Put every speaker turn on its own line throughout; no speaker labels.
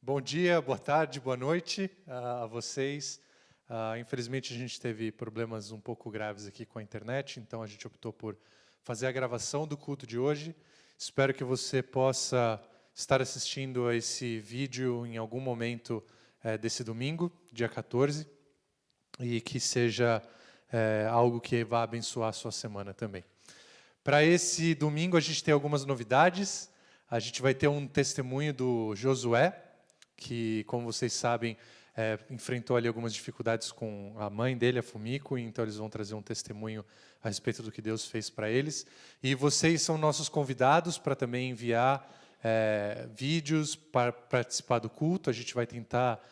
Bom dia, boa tarde, boa noite a vocês. Infelizmente, a gente teve problemas um pouco graves aqui com a internet, então a gente optou por fazer a gravação do culto de hoje. Espero que você possa estar assistindo a esse vídeo em algum momento desse domingo, dia 14, e que seja algo que vá abençoar a sua semana também. Para esse domingo, a gente tem algumas novidades. A gente vai ter um testemunho do Josué, que, como vocês sabem, enfrentou ali algumas dificuldades com a mãe dele, a Fumiko, então eles vão trazer um testemunho a respeito do que Deus fez para eles. E vocês são nossos convidados para também enviar vídeos para participar do culto. A gente vai tentar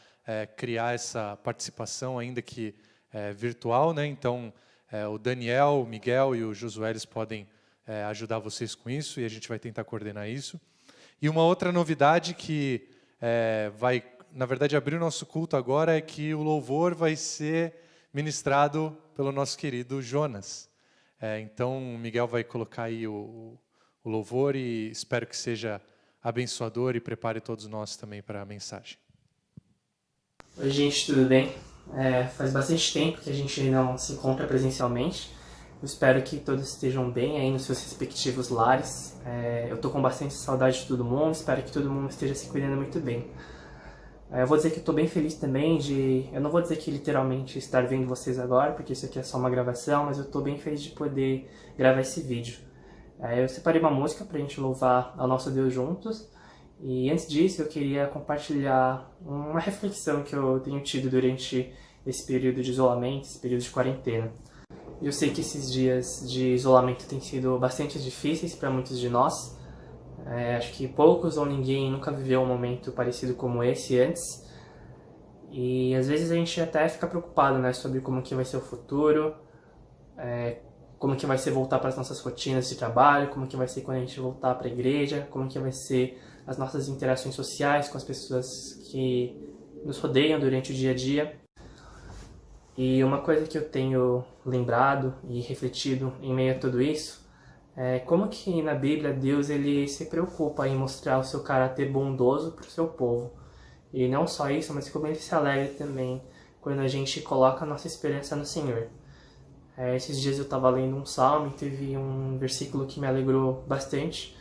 criar essa participação, ainda que virtual, né? Então, o Daniel, o Miguel e o Josué, eles podem ajudar vocês com isso, e a gente vai tentar coordenar isso. E uma outra novidade que vai, na verdade, abrir o nosso culto agora é que o louvor vai ser ministrado pelo nosso querido Jonas. Então, o Miguel vai colocar aí o louvor e espero que seja abençoador e prepare todos nós também para a mensagem.
Oi, gente, tudo bem? Faz bastante tempo que a gente não se encontra presencialmente. Eu espero que todos estejam bem aí nos seus respectivos lares. Eu tô com bastante saudade de todo mundo, espero que todo mundo esteja se cuidando muito bem. Eu vou dizer que eu tô bem feliz também eu não vou dizer que literalmente estar vendo vocês agora, porque isso aqui é só uma gravação, mas eu tô bem feliz de poder gravar esse vídeo. Eu separei uma música pra gente louvar ao nosso Deus juntos. E antes disso, eu queria compartilhar uma reflexão que eu tenho tido durante esse período de isolamento, esse período de quarentena. Eu sei que esses dias de isolamento têm sido bastante difíceis para muitos de nós. Acho que poucos ou ninguém nunca viveu um momento parecido como esse antes. E às vezes a gente até fica preocupado, né, sobre como que vai ser o futuro, como que vai ser voltar para as nossas rotinas de trabalho, como que vai ser quando a gente voltar para a igreja, como que vai ser as nossas interações sociais com as pessoas que nos rodeiam durante o dia a dia. E uma coisa que eu tenho lembrado e refletido em meio a tudo isso é como que na Bíblia Deus ele se preocupa em mostrar o seu caráter bondoso para o seu povo. E não só isso, mas como ele se alegra também quando a gente coloca a nossa esperança no Senhor. Esses dias eu estava lendo um salmo e teve um versículo que me alegrou bastante,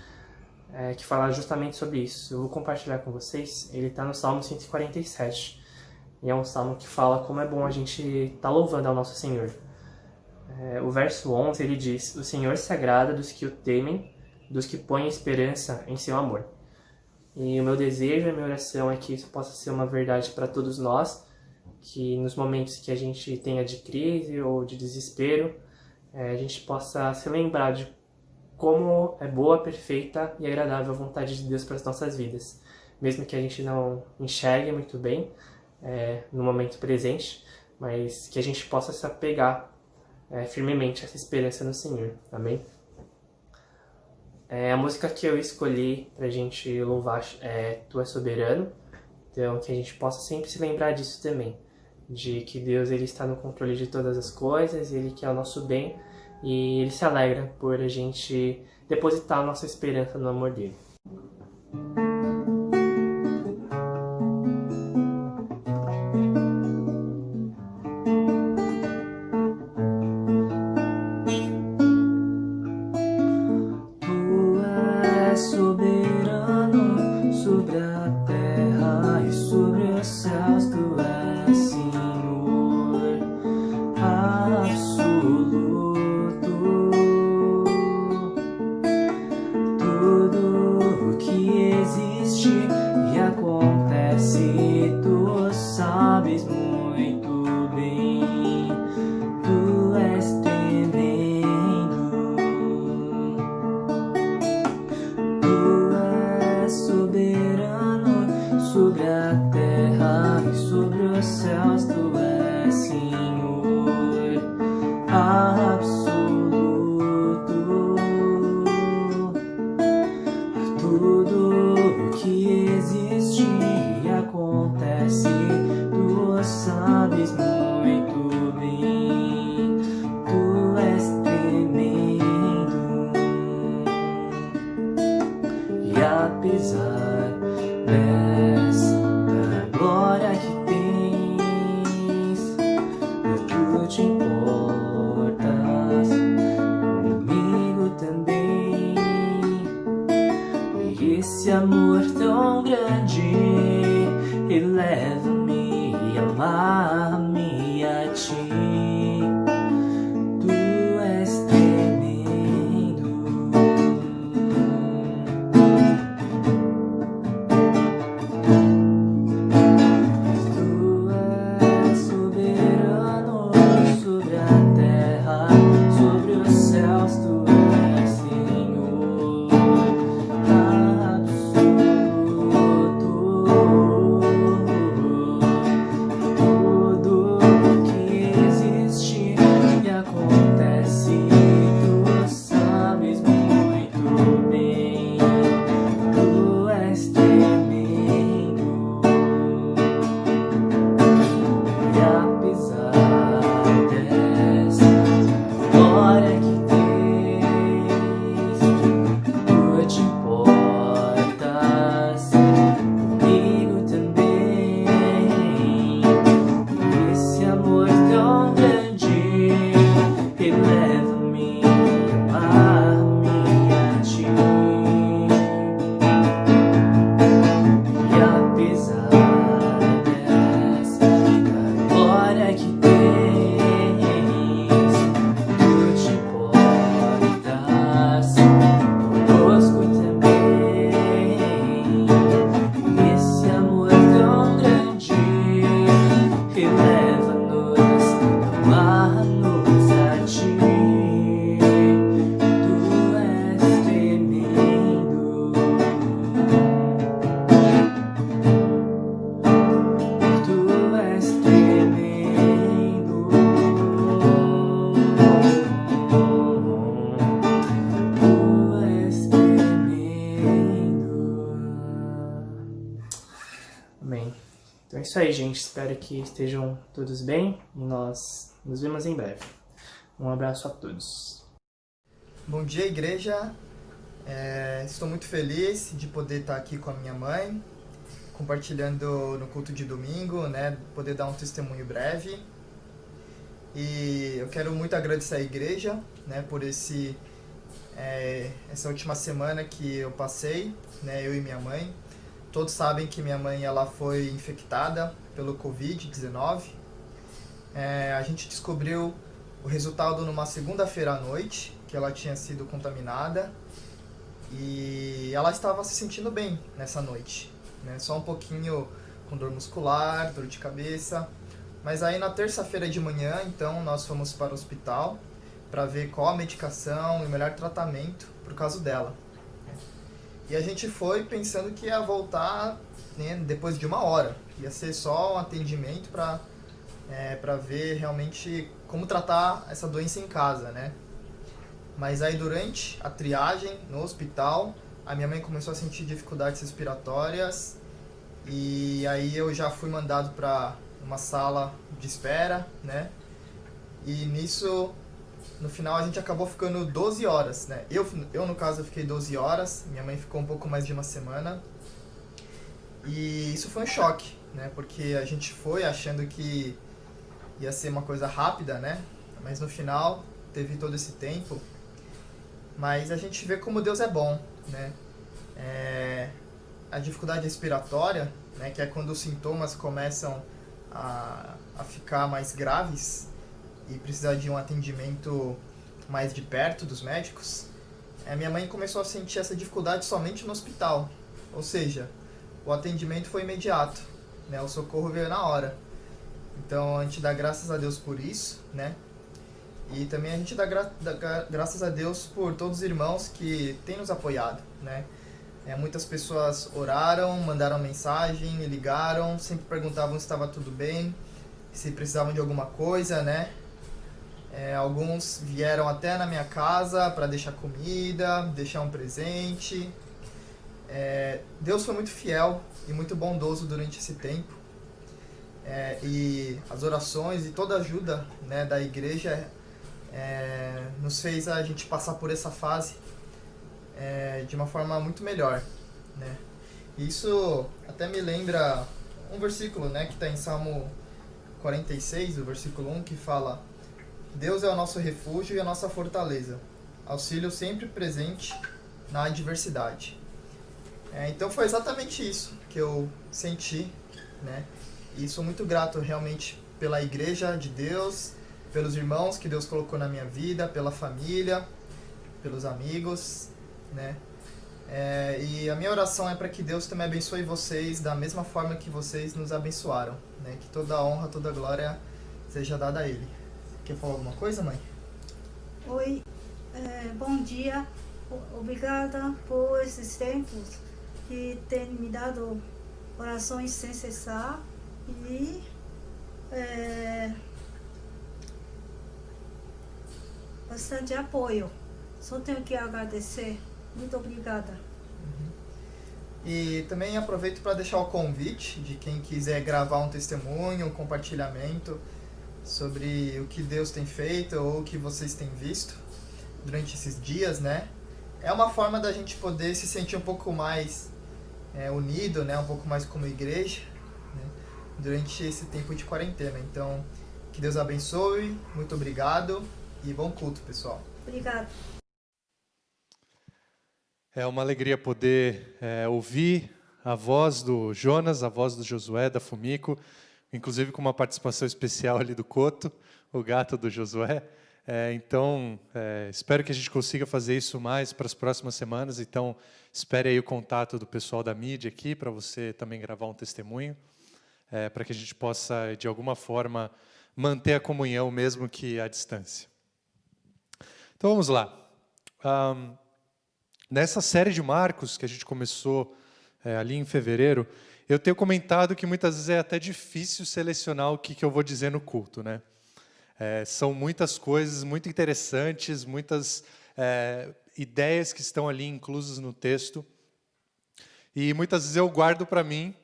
que fala justamente sobre isso. Eu vou compartilhar com vocês. Ele está no Salmo 147. E é um salmo que fala como é bom a gente estar louvando ao nosso Senhor. O verso 11, ele diz: "O Senhor se agrada dos que o temem, dos que põem esperança em seu amor." E o meu desejo, a minha oração é que isso possa ser uma verdade para todos nós, que nos momentos que a gente tenha de crise ou de desespero, a gente possa se lembrar de como é boa, perfeita e agradável a vontade de Deus para as nossas vidas. Mesmo que a gente não enxergue muito bem no momento presente, mas que a gente possa se apegar firmemente a essa esperança no Senhor. Amém? A música que eu escolhi pra gente louvar é Tu és Soberano. Então, que a gente possa sempre se lembrar disso também, de que Deus ele está no controle de todas as coisas, Ele quer o nosso bem e Ele se alegra por a gente depositar a nossa esperança no amor dEle. Tu és soberano sobre a terra e sobre os céus, Tu és Senhor absoluto. Tudo o que existe e acontece, Tu sabes muito bem. Tu és tremendo. Tu és soberano sobre a terra e sobre os céus, Tu és Senhor absoluto. Tudo o que existe e acontece, Tu sabes muito bem. Tu és tremendo. E apesar dessa Esse amor tão grande eleva-me e amar-me a ti. Tu és tremendo. Tu és soberano sobre a terra, sobre os céus. Tu és Senhor absoluto. Tudo que existe e acontece, tu sabes muito bem. Tu és tremendo. E apesar dessa glória que tens, tu te importas comigo também. Esse amor tão grande eleva-me a amar-me a ti. E apesar dessa glória que tens, tu te importas conosco também. Esse amor tão grande eleva-nos, amar-nos a ti. Tu és tremendo. Tu és tremendo. Tu és tremendo. Amém. Então é isso aí, gente. Espero que estejam todos bem e nós nos vemos em breve. Um abraço a todos.
Bom dia, igreja. Estou muito feliz de poder estar aqui com a minha mãe, compartilhando no culto de domingo, né? Poder dar um testemunho breve. E eu quero muito agradecer à igreja, né? Por essa última semana que eu passei, né? Eu e minha mãe. Todos sabem que minha mãe ela foi infectada pelo Covid-19. A gente descobriu o resultado numa segunda-feira à noite, que ela tinha sido contaminada. E ela estava se sentindo bem nessa noite, né? Só um pouquinho com dor muscular, dor de cabeça. Mas aí na terça-feira de manhã, então, nós fomos para o hospital para ver qual a medicação e o melhor tratamento por causa dela. E a gente foi pensando que ia voltar, né, depois de 1 hora. Ia ser só um atendimento para ver realmente como tratar essa doença em casa, né? Mas aí durante a triagem no hospital, a minha mãe começou a sentir dificuldades respiratórias. E aí eu já fui mandado para uma sala de espera, né? E nisso, no final, a gente acabou ficando 12 horas, né? Eu no caso, eu fiquei 12 horas, minha mãe ficou um pouco mais de 1 semana. E isso foi um choque, né? Porque a gente foi achando que ia ser uma coisa rápida, né? Mas no final, teve todo esse tempo. Mas a gente vê como Deus é bom, né? A dificuldade respiratória, né? Que é quando os sintomas começam a ficar mais graves e precisar de um atendimento mais de perto dos médicos, minha mãe começou a sentir essa dificuldade somente no hospital. Ou seja, o atendimento foi imediato, né? O socorro veio na hora. Então a gente dá graças a Deus por isso, né? E também a gente dá graças a Deus por todos os irmãos que têm nos apoiado, né? Muitas pessoas oraram, mandaram mensagem, me ligaram, sempre perguntavam se estava tudo bem, se precisavam de alguma coisa, né? Alguns vieram até na minha casa para deixar comida, deixar um presente. Deus foi muito fiel e muito bondoso durante esse tempo. E as orações e toda a ajuda, né, da igreja nos fez a gente passar por essa fase de uma forma muito melhor, né? Isso até me lembra um versículo, né, que está em Salmo 46, o versículo 1, que fala: Deus é o nosso refúgio e a nossa fortaleza, auxílio sempre presente na adversidade. Então foi exatamente isso que eu senti, né? E sou muito grato realmente pela igreja de Deus, pelos irmãos que Deus colocou na minha vida, pela família, pelos amigos, né? E a minha oração é para que Deus também abençoe vocês da mesma forma que vocês nos abençoaram, né? Que toda a honra, toda a glória seja dada a Ele. Quer falar alguma coisa, mãe?
Oi, bom dia. Obrigada por esses tempos que tem me dado orações sem cessar e bastante apoio. Só tenho que agradecer. Muito obrigada.
E também aproveito para deixar o convite de quem quiser gravar um testemunho, um compartilhamento sobre o que Deus tem feito ou o que vocês têm visto durante esses dias, né? É uma forma da gente poder se sentir um pouco mais unido, né? Um pouco mais como igreja, né? Durante esse tempo de quarentena. Então, que Deus abençoe, muito obrigado e bom culto, pessoal.
Obrigada.
É uma alegria poder ouvir a voz do Jonas, a voz do Josué, da Fumiko, inclusive com uma participação especial ali do Coto, o gato do Josué. Então, espero que a gente consiga fazer isso mais para as próximas semanas. Então, espere aí o contato do pessoal da mídia aqui para você também gravar um testemunho, para que a gente possa, de alguma forma, manter a comunhão, mesmo que à distância. Então, vamos lá. Nessa série de Marcos, que a gente começou ali em fevereiro, eu tenho comentado que muitas vezes é até difícil selecionar o que eu vou dizer no culto, né? São muitas coisas muito interessantes, muitas ideias que estão ali inclusas no texto. E muitas vezes eu guardo para mim,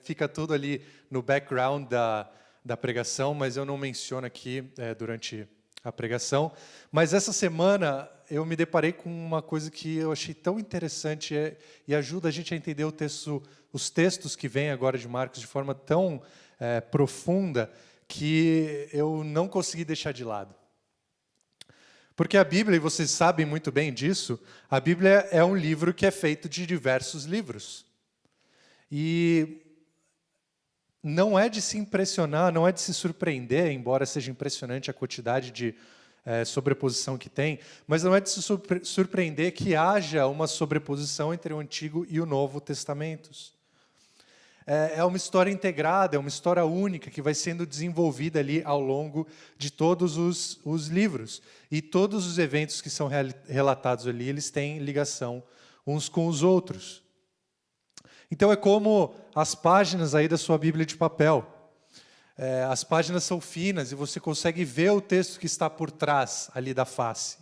fica tudo ali no background da pregação, mas eu não menciono aqui durante a pregação. Mas essa semana eu me deparei com uma coisa que eu achei tão interessante e ajuda a gente a entender os textos que vêm agora de Marcos de forma tão profunda que eu não consegui deixar de lado. Porque a Bíblia, e vocês sabem muito bem disso, a Bíblia é um livro que é feito de diversos livros. E não é de se impressionar, não é de se surpreender, embora seja impressionante a quantidade de sobreposição que tem, mas não é de se surpreender que haja uma sobreposição entre o Antigo e o Novo Testamentos. É uma história integrada, é uma história única que vai sendo desenvolvida ali ao longo de todos os livros. E todos os eventos que são relatados ali, eles têm ligação uns com os outros. Então é como as páginas aí da sua Bíblia de papel. As páginas são finas e você consegue ver o texto que está por trás ali da face.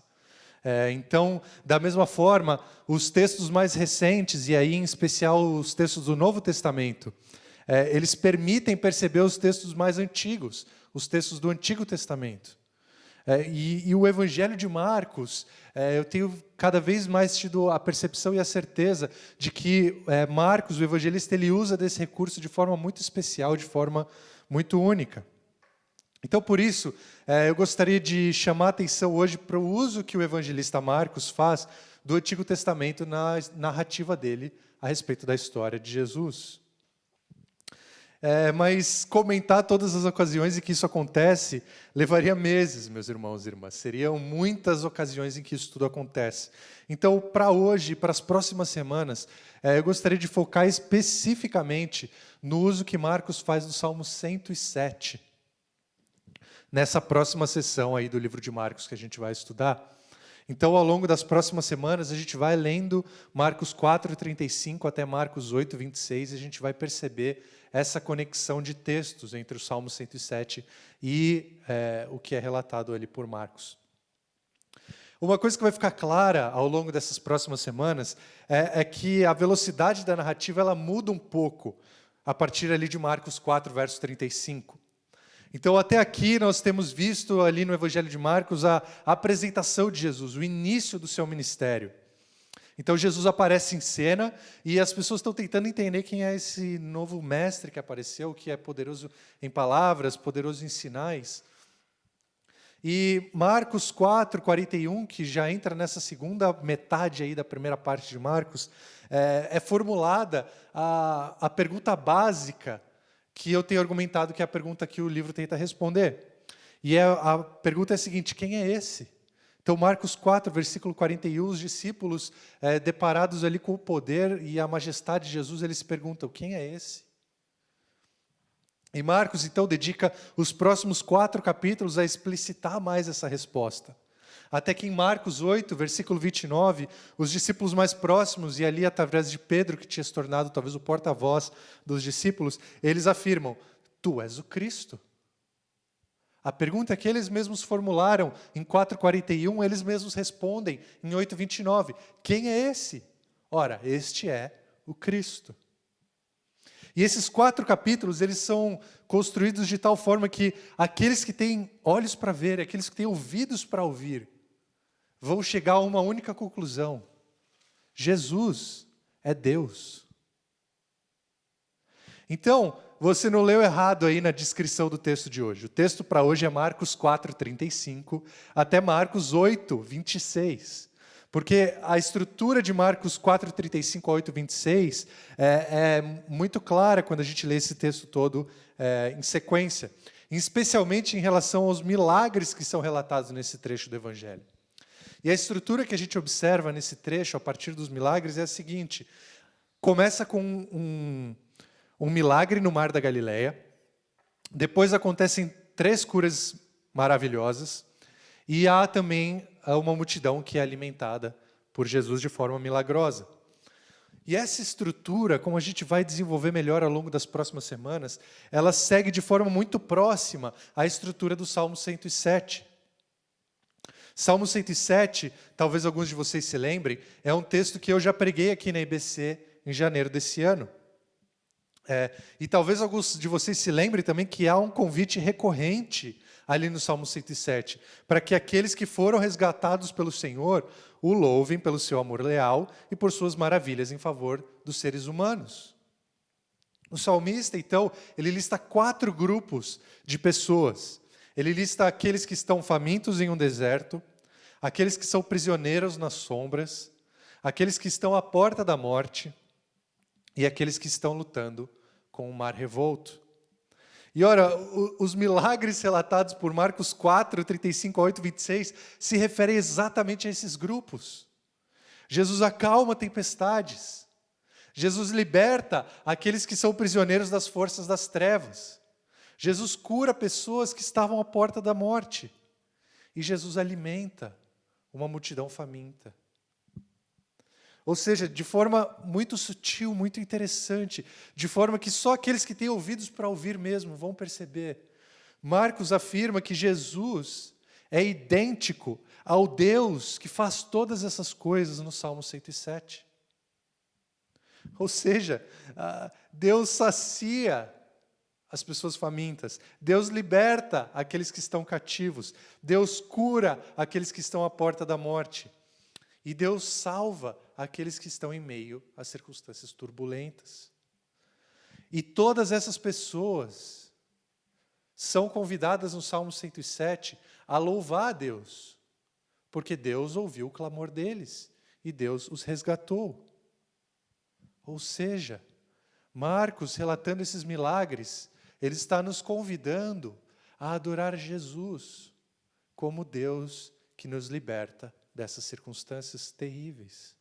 Então, da mesma forma, os textos mais recentes, e aí em especial os textos do Novo Testamento, eles permitem perceber os textos mais antigos, os textos do Antigo Testamento. E o Evangelho de Marcos, eu tenho cada vez mais tido a percepção e a certeza de que Marcos, o evangelista, ele usa desse recurso de forma muito especial, de forma muito única. Então, por isso, eu gostaria de chamar a atenção hoje para o uso que o evangelista Marcos faz do Antigo Testamento na narrativa dele a respeito da história de Jesus. Mas comentar todas as ocasiões em que isso acontece levaria meses, meus irmãos e irmãs. Seriam muitas ocasiões em que isso tudo acontece. Então, para hoje e para as próximas semanas, eu gostaria de focar especificamente no uso que Marcos faz do Salmo 107. Nessa próxima sessão aí do livro de Marcos que a gente vai estudar. Então, ao longo das próximas semanas, a gente vai lendo Marcos 4:35 até Marcos 8:26, e a gente vai perceber essa conexão de textos entre o Salmo 107 e o que é relatado ali por Marcos. Uma coisa que vai ficar clara ao longo dessas próximas semanas é que a velocidade da narrativa ela muda um pouco a partir ali de Marcos 4, verso 35. Então, até aqui, nós temos visto ali no Evangelho de Marcos a apresentação de Jesus, o início do seu ministério. Então, Jesus aparece em cena e as pessoas estão tentando entender quem é esse novo mestre que apareceu, que é poderoso em palavras, poderoso em sinais. E Marcos 4, 41, que já entra nessa segunda metade aí da primeira parte de Marcos, é formulada a pergunta básica que eu tenho argumentado que é a pergunta que o livro tenta responder. E a pergunta é a seguinte: quem é esse? Então, Marcos 4, versículo 41, os discípulos, deparados ali com o poder e a majestade de Jesus, eles se perguntam: quem é esse? E Marcos, então, dedica os próximos 4 capítulos a explicitar mais essa resposta. Até que em Marcos 8, versículo 29, os discípulos mais próximos, e ali através de Pedro, que tinha se tornado talvez o porta-voz dos discípulos, eles afirmam: tu és o Cristo. A pergunta que eles mesmos formularam em 4,41, eles mesmos respondem em 8,29. Quem é esse? Ora, este é o Cristo. E esses 4 capítulos, eles são construídos de tal forma que aqueles que têm olhos para ver, aqueles que têm ouvidos para ouvir, vão chegar a uma única conclusão: Jesus é Deus. Então, você não leu errado aí na descrição do texto de hoje. O texto para hoje é Marcos 4:35 até Marcos 8:26. Porque a estrutura de Marcos 4:35 a 8:26 é muito clara quando a gente lê esse texto todo em sequência, especialmente em relação aos milagres que são relatados nesse trecho do Evangelho. E a estrutura que a gente observa nesse trecho, a partir dos milagres, é a seguinte: começa com um milagre no Mar da Galileia, depois acontecem 3 curas maravilhosas, e há também uma multidão que é alimentada por Jesus de forma milagrosa. E essa estrutura, como a gente vai desenvolver melhor ao longo das próximas semanas, ela segue de forma muito próxima à estrutura do Salmo 107. Salmo 107, talvez alguns de vocês se lembrem, é um texto que eu já preguei aqui na IBC em janeiro desse ano. E talvez alguns de vocês se lembrem também que há um convite recorrente ali no Salmo 107, para que aqueles que foram resgatados pelo Senhor o louvem pelo seu amor leal e por suas maravilhas em favor dos seres humanos. O salmista, então, ele lista 4 grupos de pessoas. Ele lista aqueles que estão famintos em um deserto, aqueles que são prisioneiros nas sombras, aqueles que estão à porta da morte e aqueles que estão lutando com o mar revolto. E ora, os milagres relatados por Marcos 4, 35 a 8, 26, se referem exatamente a esses grupos. Jesus acalma tempestades. Jesus liberta aqueles que são prisioneiros das forças das trevas. Jesus cura pessoas que estavam à porta da morte. E Jesus alimenta uma multidão faminta. Ou seja, de forma muito sutil, muito interessante, de forma que só aqueles que têm ouvidos para ouvir mesmo vão perceber. Marcos afirma que Jesus é idêntico ao Deus que faz todas essas coisas no Salmo 107. Ou seja, Deus sacia as pessoas famintas, Deus liberta aqueles que estão cativos, Deus cura aqueles que estão à porta da morte, e Deus salva aqueles que estão em meio a circunstâncias turbulentas. E todas essas pessoas são convidadas no Salmo 107 a louvar a Deus, porque Deus ouviu o clamor deles e Deus os resgatou. Ou seja, Marcos, relatando esses milagres, ele está nos convidando a adorar Jesus como Deus que nos liberta dessas circunstâncias terríveis.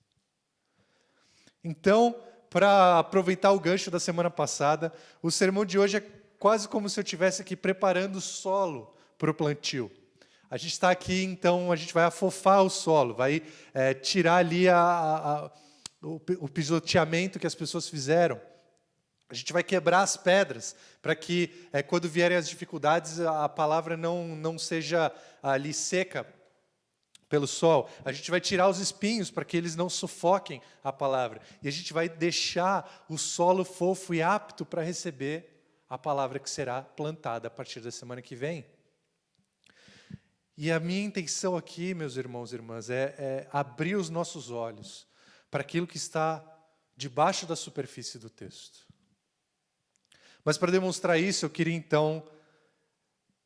Então, para aproveitar o gancho da semana passada, o sermão de hoje é quase como se eu estivesse aqui preparando o solo para o plantio. A gente está aqui, então, a gente vai afofar o solo, vai tirar ali o pisoteamento que as pessoas fizeram. A gente vai quebrar as pedras, para que, quando vierem as dificuldades, a palavra não seja ali seca pelo sol. A gente vai tirar os espinhos para que eles não sufoquem a palavra. E a gente vai deixar o solo fofo e apto para receber a palavra que será plantada a partir da semana que vem. E a minha intenção aqui, meus irmãos e irmãs, é abrir os nossos olhos para aquilo que está debaixo da superfície do texto. Mas para demonstrar isso, eu queria então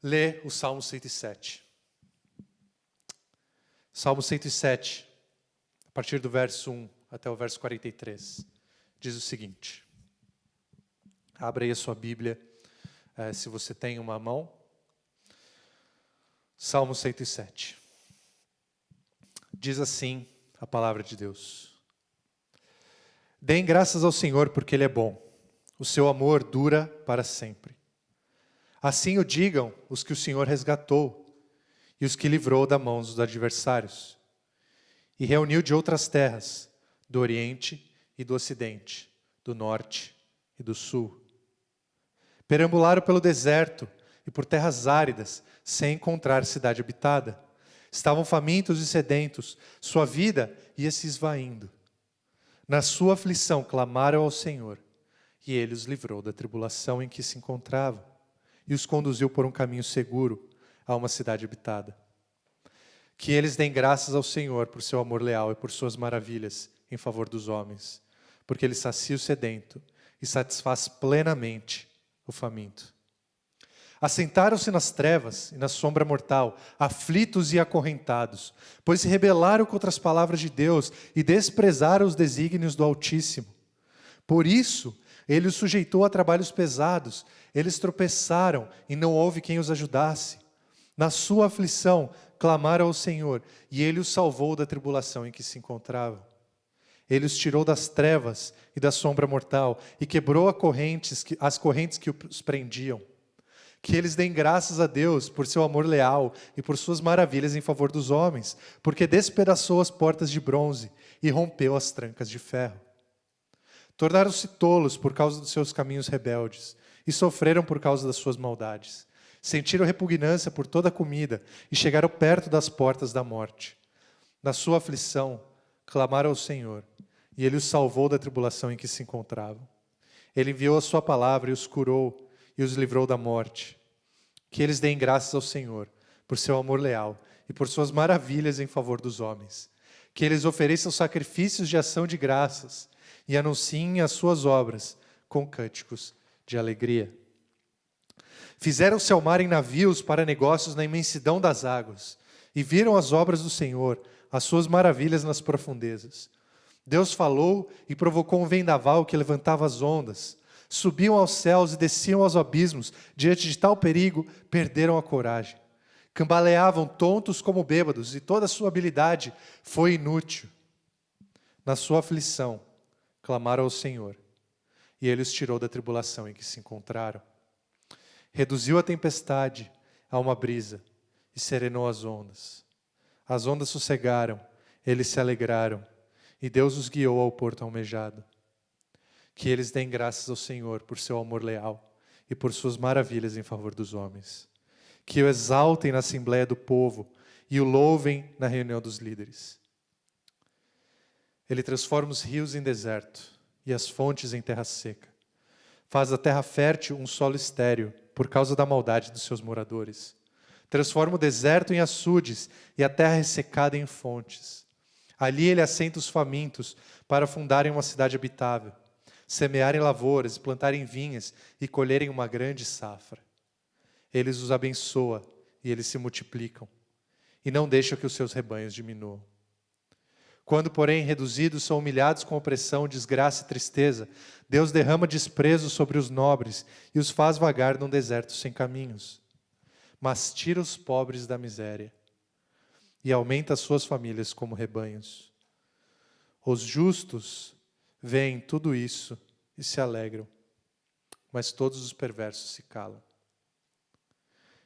ler o Salmo 107. Salmo 107, a partir do verso 1 até o verso 43, diz o seguinte. Abra aí a sua Bíblia, se você tem uma mão. Salmo 107. Diz assim a palavra de Deus. Deem graças ao Senhor porque Ele é bom. O seu amor dura para sempre. Assim o digam os que o Senhor resgatou e os que livrou da mão dos adversários. E reuniu de outras terras, do Oriente e do Ocidente, do Norte e do Sul. Perambularam pelo deserto e por terras áridas, sem encontrar cidade habitada. Estavam famintos e sedentos, sua vida ia se esvaindo. Na sua aflição clamaram ao Senhor, e Ele os livrou da tribulação em que se encontravam, e os conduziu por um caminho seguro a uma cidade habitada. Que eles deem graças ao Senhor por seu amor leal e por suas maravilhas em favor dos homens, porque Ele sacia o sedento e satisfaz plenamente o faminto. Assentaram-se nas trevas e na sombra mortal, aflitos e acorrentados, pois se rebelaram contra as palavras de Deus e desprezaram os desígnios do Altíssimo. Por isso, Ele os sujeitou a trabalhos pesados, eles tropeçaram e não houve quem os ajudasse. Na sua aflição, clamaram ao Senhor, e Ele os salvou da tribulação em que se encontravam. Ele os tirou das trevas e da sombra mortal, e quebrou as correntes que os prendiam. Que eles deem graças a Deus por seu amor leal e por suas maravilhas em favor dos homens, porque despedaçou as portas de bronze e rompeu as trancas de ferro. Tornaram-se tolos por causa dos seus caminhos rebeldes e sofreram por causa das suas maldades. Sentiram repugnância por toda a comida e chegaram perto das portas da morte. Na sua aflição, clamaram ao Senhor, e Ele os salvou da tribulação em que se encontravam. Ele enviou a sua palavra e os curou e os livrou da morte. Que eles deem graças ao Senhor por seu amor leal e por suas maravilhas em favor dos homens. Que eles ofereçam sacrifícios de ação de graças e anunciem as suas obras com cânticos de alegria. Fizeram-se ao mar em navios para negócios na imensidão das águas, e viram as obras do Senhor, as suas maravilhas nas profundezas. Deus falou e provocou um vendaval que levantava as ondas. Subiam aos céus e desciam aos abismos. Diante de tal perigo, perderam a coragem. Cambaleavam tontos como bêbados, e toda a sua habilidade foi inútil. Na sua aflição, clamaram ao Senhor, e Ele os tirou da tribulação em que se encontraram. Reduziu a tempestade a uma brisa e serenou as ondas. As ondas sossegaram, eles se alegraram, e Deus os guiou ao porto almejado. Que eles deem graças ao Senhor por seu amor leal e por suas maravilhas em favor dos homens. Que o exaltem na assembleia do povo e o louvem na reunião dos líderes. Ele transforma os rios em deserto e as fontes em terra seca. Faz da terra fértil um solo estéril por causa da maldade dos seus moradores. Transforma o deserto em açudes e a terra ressecada em fontes. Ali Ele assenta os famintos para fundarem uma cidade habitável, semearem lavouras, plantarem vinhas e colherem uma grande safra. Ele os abençoa e eles se multiplicam, e não deixa que os seus rebanhos diminuam. Quando, porém, reduzidos, são humilhados com opressão, desgraça e tristeza, Deus derrama desprezo sobre os nobres e os faz vagar num deserto sem caminhos. Mas tira os pobres da miséria e aumenta as suas famílias como rebanhos. Os justos veem tudo isso e se alegram, mas todos os perversos se calam.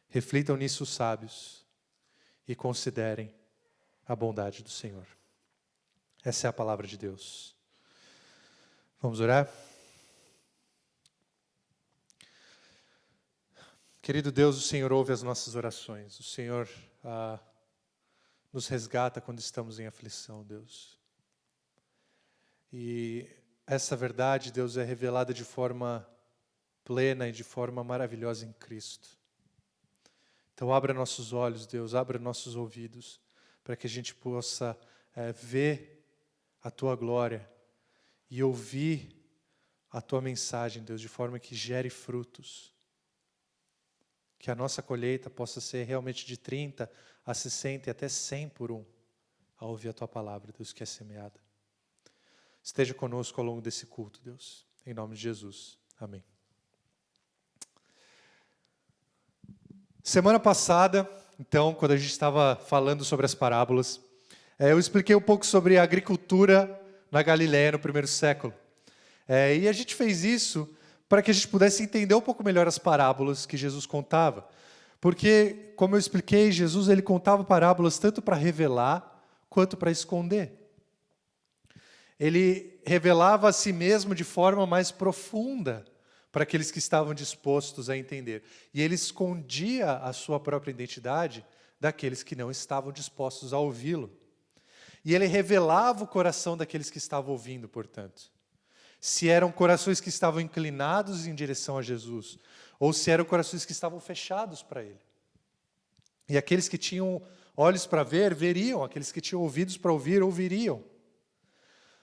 Reflitam nisso os sábios e considerem a bondade do Senhor. Essa é a palavra de Deus. Vamos orar? Querido Deus, o Senhor ouve as nossas orações. O Senhor nos resgata quando estamos em aflição, Deus. E essa verdade, Deus, é revelada de forma plena e de forma maravilhosa em Cristo. Então abra nossos olhos, Deus, abra nossos ouvidos, para que a gente possa ver a Tua glória e ouvir a Tua mensagem, Deus, de forma que gere frutos. Que a nossa colheita possa ser realmente de 30 a 60 e até 100 por um, a ouvir a Tua palavra, Deus, que é semeada. Esteja conosco ao longo desse culto, Deus. Em nome de Jesus. Amém. Semana passada, então, quando a gente estava falando sobre as parábolas, eu expliquei um pouco sobre a agricultura na Galileia no primeiro século. E a gente fez isso para que a gente pudesse entender um pouco melhor as parábolas que Jesus contava. Porque, como eu expliquei, Jesus ele contava parábolas tanto para revelar quanto para esconder. Ele revelava a si mesmo de forma mais profunda para aqueles que estavam dispostos a entender. E ele escondia a sua própria identidade daqueles que não estavam dispostos a ouvi-lo. E ele revelava o coração daqueles que estavam ouvindo, portanto. Se eram corações que estavam inclinados em direção a Jesus, ou se eram corações que estavam fechados para Ele. E aqueles que tinham olhos para ver, veriam. Aqueles que tinham ouvidos para ouvir, ouviriam.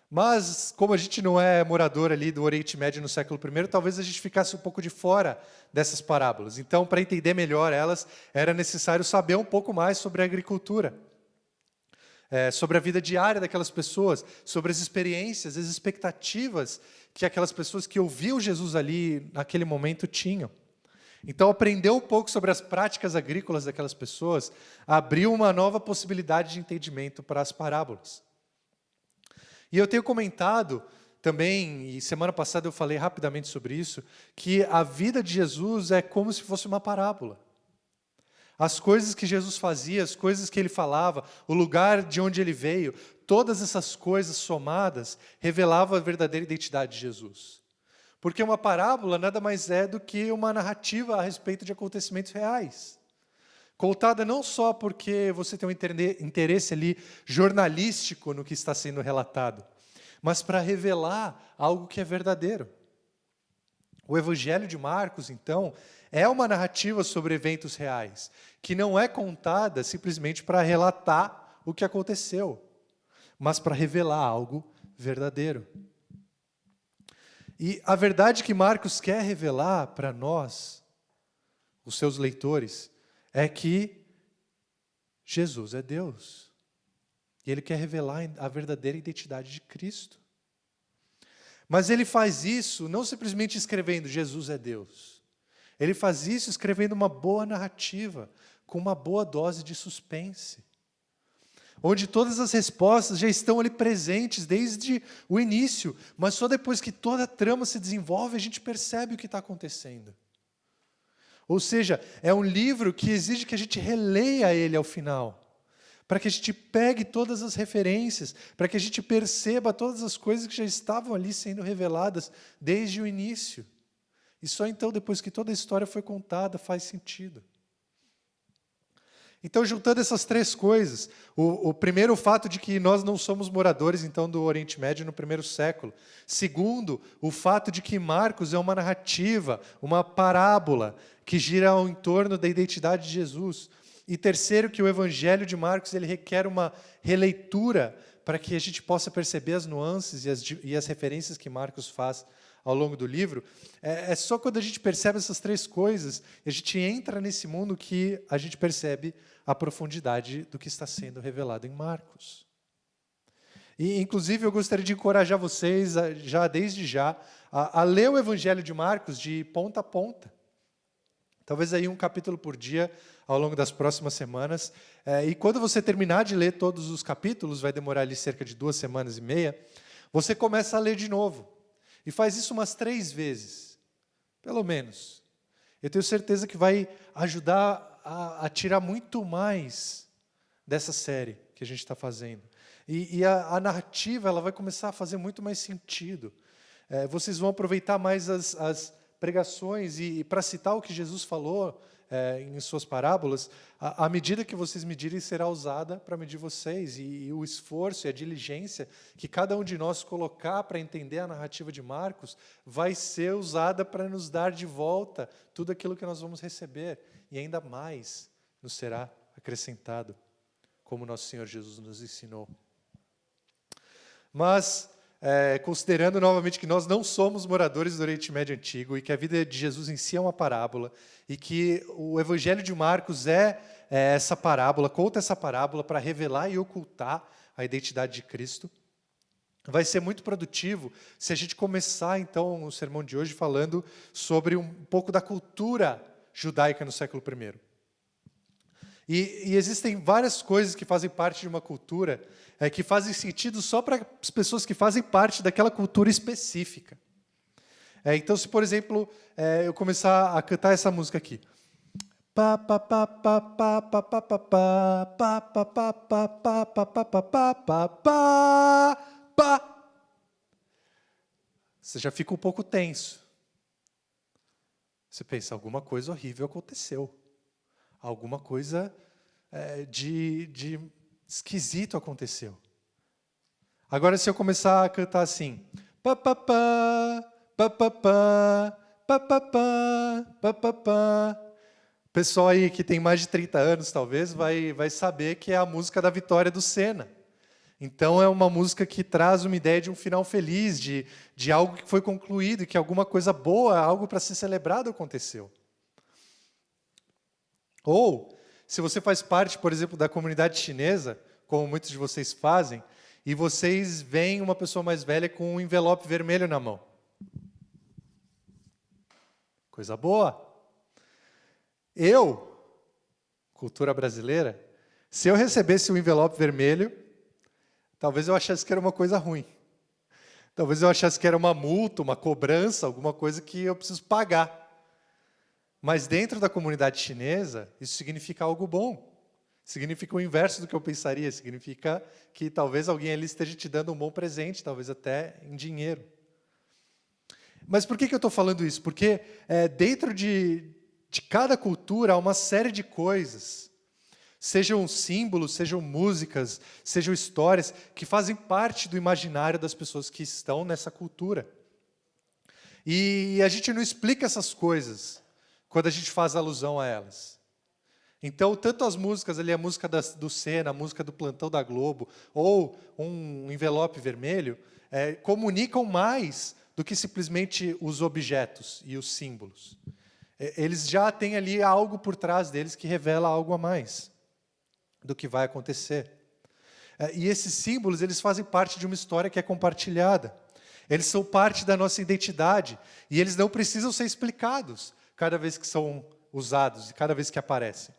Mas, como a gente não é morador ali do Oriente Médio no século I, talvez a gente ficasse um pouco de fora dessas parábolas. Então, para entender melhor elas, era necessário saber um pouco mais sobre a agricultura. Sobre a vida diária daquelas pessoas, sobre as experiências, as expectativas que aquelas pessoas que ouviam Jesus ali naquele momento tinham. Então, aprender um pouco sobre as práticas agrícolas daquelas pessoas abriu uma nova possibilidade de entendimento para as parábolas. E eu tenho comentado também, e semana passada eu falei rapidamente sobre isso, que a vida de Jesus é como se fosse uma parábola. As coisas que Jesus fazia, as coisas que Ele falava, o lugar de onde Ele veio, todas essas coisas somadas revelavam a verdadeira identidade de Jesus. Porque uma parábola nada mais é do que uma narrativa a respeito de acontecimentos reais. Contada não só porque você tem um interesse ali jornalístico no que está sendo relatado, mas para revelar algo que é verdadeiro. O Evangelho de Marcos, então, é uma narrativa sobre eventos reais, que não é contada simplesmente para relatar o que aconteceu, mas para revelar algo verdadeiro. E a verdade que Marcos quer revelar para nós, os seus leitores, é que Jesus é Deus. E Ele quer revelar a verdadeira identidade de Cristo. Mas Ele faz isso não simplesmente escrevendo Jesus é Deus. Ele faz isso escrevendo uma boa narrativa, com uma boa dose de suspense, onde todas as respostas já estão ali presentes desde o início, mas só depois que toda a trama se desenvolve, a gente percebe o que está acontecendo. Ou seja, é um livro que exige que a gente releia ele ao final, para que a gente pegue todas as referências, para que a gente perceba todas as coisas que já estavam ali sendo reveladas desde o início. E só então, depois que toda a história foi contada, faz sentido. Então, juntando essas três coisas, o primeiro, o fato de que nós não somos moradores, então, do Oriente Médio no primeiro século. Segundo, o fato de que Marcos é uma narrativa, uma parábola, que gira ao entorno da identidade de Jesus. E terceiro, que o Evangelho de Marcos ele requer uma releitura para que a gente possa perceber as nuances e as referências que Marcos faz ao longo do livro. É só quando a gente percebe essas três coisas, a gente entra nesse mundo que a gente percebe a profundidade do que está sendo revelado em Marcos. E, inclusive, eu gostaria de encorajar vocês, desde já, a ler o Evangelho de Marcos de ponta a ponta. Talvez aí um capítulo por dia, ao longo das próximas semanas. E quando você terminar de ler todos os capítulos, vai demorar ali cerca de 2 semanas e meia, você começa a ler de novo. E faz isso umas 3 vezes, pelo menos. Eu tenho certeza que vai ajudar a tirar muito mais dessa série que a gente está fazendo. E a narrativa ela vai começar a fazer muito mais sentido. Vocês vão aproveitar mais as pregações e para citar o que Jesus falou em suas parábolas, a medida que vocês medirem será usada para medir vocês, e o esforço e a diligência que cada um de nós colocar para entender a narrativa de Marcos vai ser usada para nos dar de volta tudo aquilo que nós vamos receber, e ainda mais nos será acrescentado, como nosso Senhor Jesus nos ensinou. Mas, considerando novamente que nós não somos moradores do Oriente Médio Antigo e que a vida de Jesus em si é uma parábola e que o Evangelho de Marcos essa parábola, conta essa parábola para revelar e ocultar a identidade de Cristo. Vai ser muito produtivo se a gente começar, então, o sermão de hoje falando sobre um pouco da cultura judaica no século I. E existem várias coisas que fazem parte de uma cultura que fazem sentido só para as pessoas que fazem parte daquela cultura específica. Então, se, por exemplo, eu começar a cantar essa música aqui. Pá, pá, pá, pá, pá, pá, pá, pá, pá, pá, pá, pá, pá, pá, pá, pá, pá, pá, pá, pá. Você já fica um pouco tenso. Você pensa, alguma coisa horrível aconteceu. Alguma coisa de esquisito aconteceu. Agora, se eu começar a cantar assim, pá, pá, pá, pá, pá, pá, pá, pá, pá, pá, pá, pá. O pessoal aí que tem mais de 30 anos, talvez, vai saber que é a música da vitória do Senna. Então, é uma música que traz uma ideia de um final feliz, de algo que foi concluído, que alguma coisa boa, algo para ser celebrado aconteceu. Ou, se você faz parte, por exemplo, da comunidade chinesa, como muitos de vocês fazem, e vocês veem uma pessoa mais velha com um envelope vermelho na mão. Coisa boa. Eu, cultura brasileira, se eu recebesse um envelope vermelho, talvez eu achasse que era uma coisa ruim. Talvez eu achasse que era uma multa, uma cobrança, alguma coisa que eu preciso pagar. Mas dentro da comunidade chinesa, isso significa algo bom. Significa o inverso do que eu pensaria. Significa que talvez alguém ali esteja te dando um bom presente, talvez até em dinheiro. Mas por que eu estou falando isso? Porque dentro de cada cultura há uma série de coisas, sejam símbolos, sejam músicas, sejam histórias, que fazem parte do imaginário das pessoas que estão nessa cultura. E a gente não explica essas coisas quando a gente faz alusão a elas. Então, tanto as músicas ali, a música do Senna, a música do Plantão da Globo, ou um envelope vermelho, comunicam mais do que simplesmente os objetos e os símbolos. Eles já têm ali algo por trás deles que revela algo a mais do que vai acontecer. E esses símbolos, eles fazem parte de uma história que é compartilhada. Eles são parte da nossa identidade e eles não precisam ser explicados cada vez que são usados e cada vez que aparecem.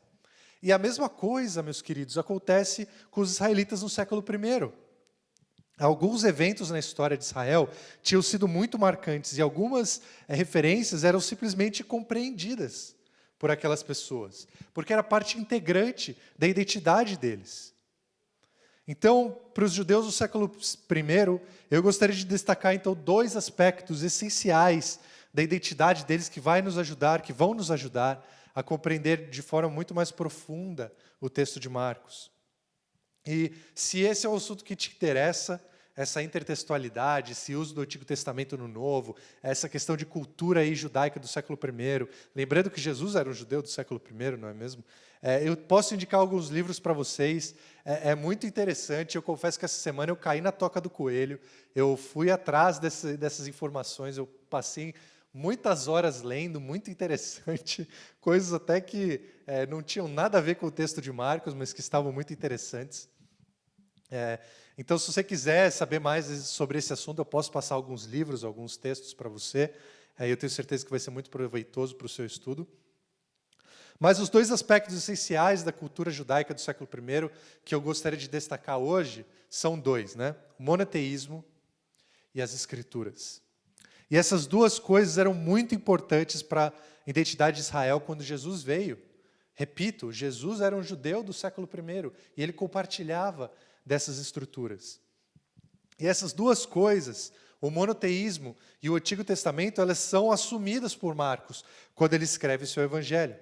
E a mesma coisa, meus queridos, acontece com os israelitas no século I. Alguns eventos na história de Israel tinham sido muito marcantes e algumas referências eram simplesmente compreendidas por aquelas pessoas, porque era parte integrante da identidade deles. Então, para os judeus do século I, eu gostaria de destacar então 2 aspectos essenciais da identidade deles que vão nos ajudar a compreender de forma muito mais profunda o texto de Marcos. E se esse é o assunto que te interessa, essa intertextualidade, esse uso do Antigo Testamento no Novo, essa questão de cultura aí judaica do século I, lembrando que Jesus era um judeu do século I, não é mesmo? Eu posso indicar alguns livros para vocês, é muito interessante, eu confesso que essa semana eu caí na toca do coelho, eu fui atrás dessas informações, eu passei muitas horas lendo, muito interessante, coisas até que não tinham nada a ver com o texto de Marcos, mas que estavam muito interessantes. Então, se você quiser saber mais sobre esse assunto, eu posso passar alguns livros, alguns textos para você. Eu tenho certeza que vai ser muito proveitoso para o seu estudo. Mas os 2 aspectos essenciais da cultura judaica do século I que eu gostaria de destacar hoje são 2, né? O monoteísmo e as escrituras. E essas 2 coisas eram muito importantes para a identidade de Israel quando Jesus veio. Repito, Jesus era um judeu do século I e ele compartilhava dessas estruturas. E essas 2 coisas, o monoteísmo e o Antigo Testamento, elas são assumidas por Marcos quando ele escreve o seu evangelho.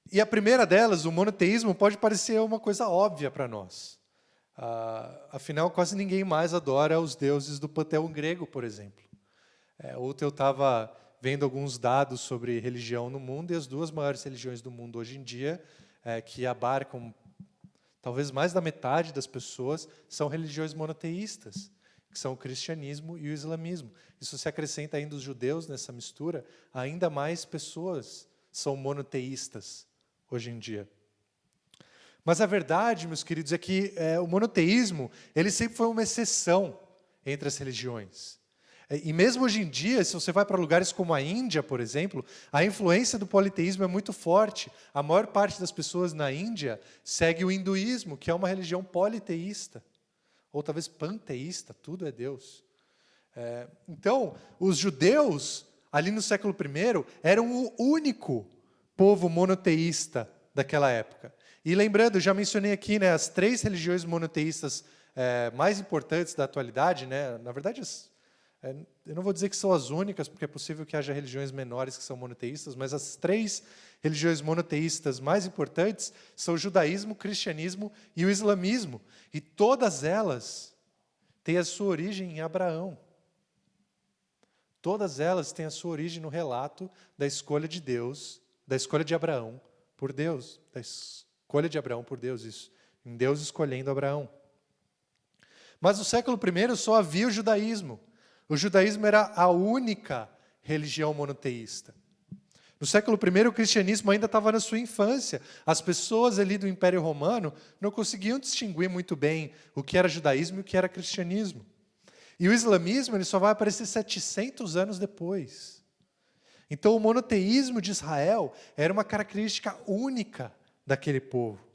E a primeira delas, o monoteísmo, pode parecer uma coisa óbvia para nós. Afinal, quase ninguém mais adora os deuses do panteão grego, por exemplo. Ontem eu estava vendo alguns dados sobre religião no mundo, e as 2 maiores religiões do mundo hoje em dia, que abarcam talvez mais da metade das pessoas, são religiões monoteístas, que são o cristianismo e o islamismo. E se você acrescenta ainda os judeus nessa mistura, ainda mais pessoas são monoteístas hoje em dia. Mas a verdade, meus queridos, é que o monoteísmo ele sempre foi uma exceção entre as religiões. E mesmo hoje em dia, se você vai para lugares como a Índia, por exemplo, a influência do politeísmo é muito forte. A maior parte das pessoas na Índia segue o hinduísmo, que é uma religião politeísta, ou talvez panteísta, tudo é Deus. Então, os judeus, ali no século I, eram o único povo monoteísta daquela época. E lembrando, já mencionei aqui, né, as 3 religiões monoteístas mais importantes da atualidade, né, na verdade, eu não vou dizer que são as únicas, porque é possível que haja religiões menores que são monoteístas, mas as 3 religiões monoteístas mais importantes são o judaísmo, o cristianismo e o islamismo. E todas elas têm a sua origem em Abraão. Todas elas têm a sua origem no relato da escolha de Deus, da escolha de Abraão por Deus, da escolha de Abraão por Deus, isso, em Deus escolhendo Abraão. Mas no século I só havia o judaísmo. O judaísmo era a única religião monoteísta. No século I, o cristianismo ainda estava na sua infância. As pessoas ali do Império Romano não conseguiam distinguir muito bem o que era judaísmo e o que era cristianismo. E o islamismo ele só vai aparecer 700 anos depois. Então, o monoteísmo de Israel era uma característica única daquele povo.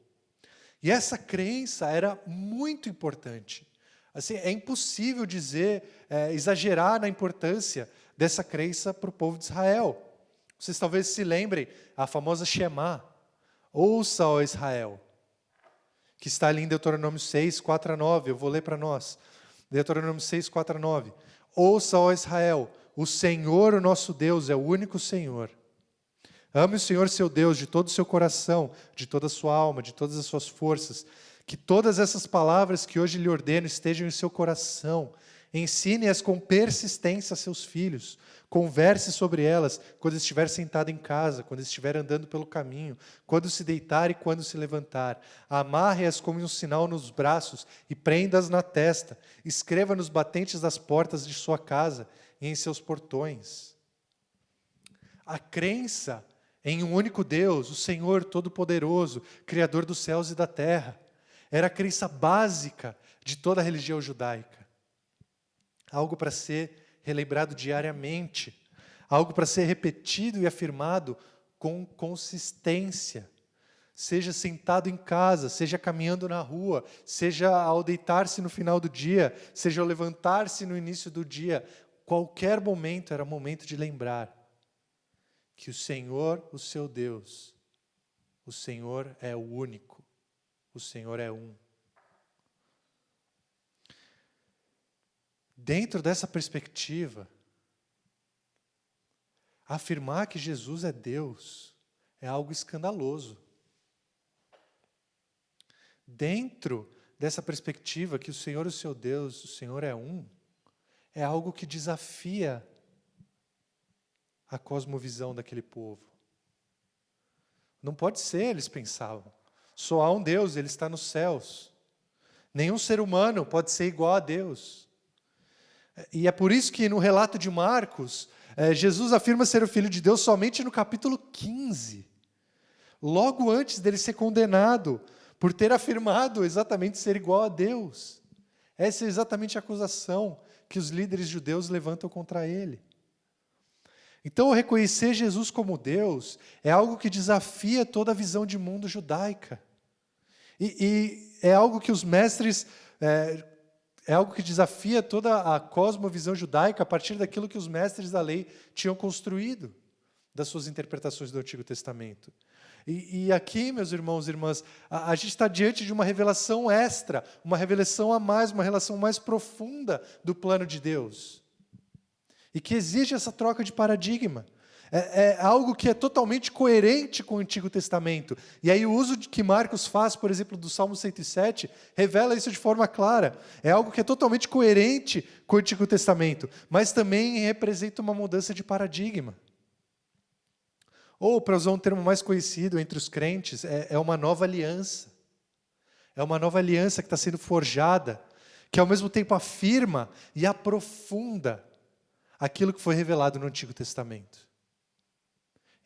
E essa crença era muito importante. Assim, é impossível exagerar na importância dessa crença para o povo de Israel. Vocês talvez se lembrem a famosa Shema, ouça, ó Israel, que está ali em Deuteronômio 6, 4 a 9, eu vou ler para nós. Deuteronômio 6, 4 a 9. Ouça, ó Israel, o Senhor, o nosso Deus, é o único Senhor. Ame o Senhor, seu Deus, de todo o seu coração, de toda a sua alma, de todas as suas forças. Que todas essas palavras que hoje lhe ordeno estejam em seu coração. Ensine-as com persistência a seus filhos. Converse sobre elas quando estiver sentado em casa, quando estiver andando pelo caminho, quando se deitar e quando se levantar. Amarre-as como um sinal nos braços e prenda-as na testa. Escreva nos batentes das portas de sua casa e em seus portões. A crença em um único Deus, o Senhor Todo-Poderoso, Criador dos céus e da terra, era a crença básica de toda a religião judaica. Algo para ser relembrado diariamente, algo para ser repetido e afirmado com consistência. Seja sentado em casa, seja caminhando na rua, seja ao deitar-se no final do dia, seja ao levantar-se no início do dia, qualquer momento era momento de lembrar que o Senhor, o seu Deus, o Senhor é o único. O Senhor é um. Dentro dessa perspectiva, afirmar que Jesus é Deus é algo escandaloso. Dentro dessa perspectiva que o Senhor, o seu Deus, o Senhor é um, é algo que desafia a cosmovisão daquele povo. Não pode ser, eles pensavam. Só há um Deus, Ele está nos céus. Nenhum ser humano pode ser igual a Deus. E é por isso que no relato de Marcos, Jesus afirma ser o Filho de Deus somente no capítulo 15. Logo antes dele ser condenado por ter afirmado exatamente ser igual a Deus. Essa é exatamente a acusação que os líderes judeus levantam contra ele. Então, reconhecer Jesus como Deus é algo que desafia toda a visão de mundo judaica. E é algo que os mestres, é algo que desafia toda a cosmovisão judaica a partir daquilo que os mestres da lei tinham construído, das suas interpretações do Antigo Testamento. E aqui, meus irmãos e irmãs, a gente está diante de uma revelação extra, uma revelação a mais, uma relação mais profunda do plano de Deus. E que exige essa troca de paradigma. É algo que é totalmente coerente com o Antigo Testamento. E aí o uso que Marcos faz, por exemplo, do Salmo 107, revela isso de forma clara. É algo que é totalmente coerente com o Antigo Testamento, mas também representa uma mudança de paradigma. Ou, para usar um termo mais conhecido entre os crentes, é uma nova aliança. É uma nova aliança que está sendo forjada, que ao mesmo tempo afirma e aprofunda aquilo que foi revelado no Antigo Testamento.